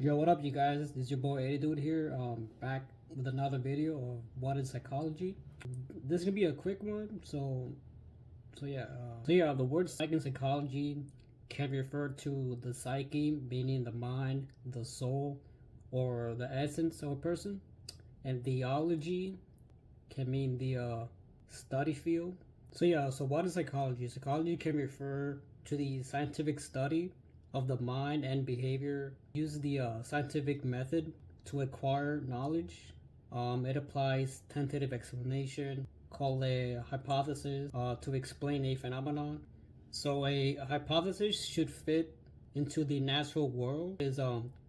Yo, what up, you guys? This is your boy Eddie Dude here, back with another video of what is psychology. This is gonna be a quick one, so the word psych in psychology can refer to the psyche, meaning the mind, the soul, or the essence of a person, and theology can mean the study field. So what is psychology? Psychology can refer to the scientific study of the mind and behavior. Use the scientific method to acquire knowledge. It applies tentative explanation, called a hypothesis, to explain a phenomenon. So a hypothesis should fit into the natural world, is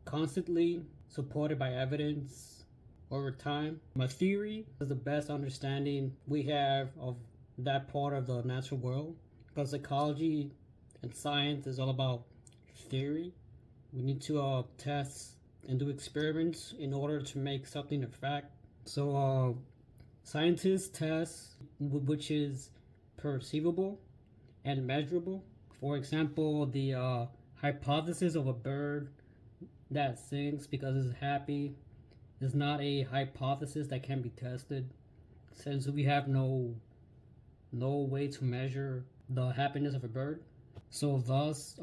constantly supported by evidence over time. A theory is the best understanding we have of that part of the natural world, because psychology and science is all about theory. We need to test and do experiments in order to make something a fact. So scientists test which is perceivable and measurable. For example, the hypothesis of a bird that sings because it's happy is not a hypothesis that can be tested, since we have no way to measure the happiness of a bird. So thus,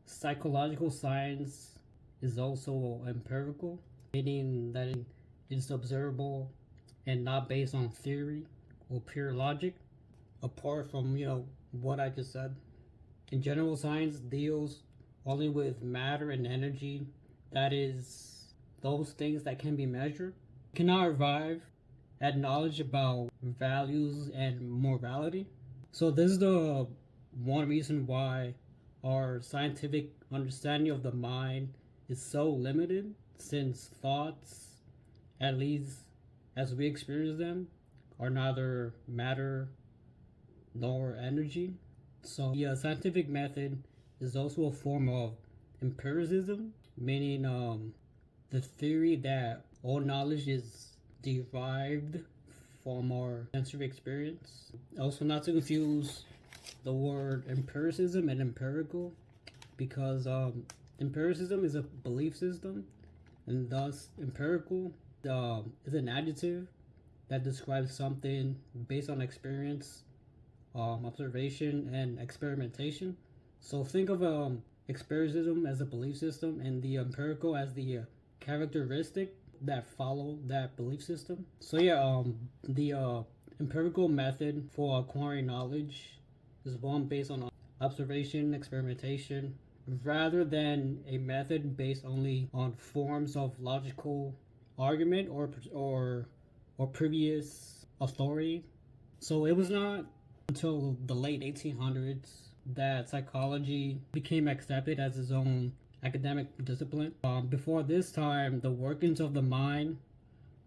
psychological science is also empirical, meaning that it is observable and not based on theory or pure logic. Apart from what I just said, in general, science deals only with matter and energy. That is, those things that can be measured. You cannot arrive at knowledge about values and morality. So this is the one reason why our scientific understanding of the mind is so limited, since thoughts, at least as we experience them, are neither matter nor energy. So the scientific method is also a form of empiricism, meaning the theory that all knowledge is derived from our sensory experience. Also, not to confuse the word empiricism and empirical, because empiricism is a belief system, and thus empirical is an adjective that describes something based on experience, observation, and experimentation. So think of empiricism as a belief system, and the empirical as the characteristic that follow that belief system. So the empirical method for acquiring knowledge is one based on observation, experimentation, rather than a method based only on forms of logical argument or previous authority. So it was not until the late 1800s that psychology became accepted as its own academic discipline. Before this time, the workings of the mind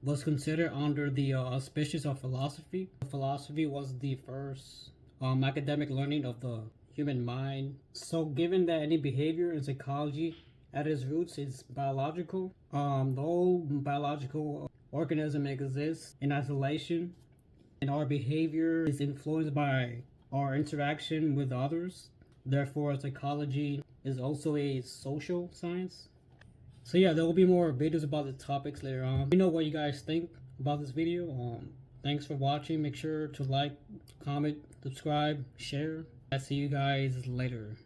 was considered under the auspices of philosophy. Philosophy was the first academic learning of the human mind. So given that any behavior in psychology at its roots is biological, no biological organism exists in isolation, and our behavior is influenced by our interaction with others. Therefore, psychology is also a social science. So there will be more videos about the topics later on. Let me know what you guys think about this video. Thanks for watching. Make sure to like, comment, subscribe, share. I'll see you guys later.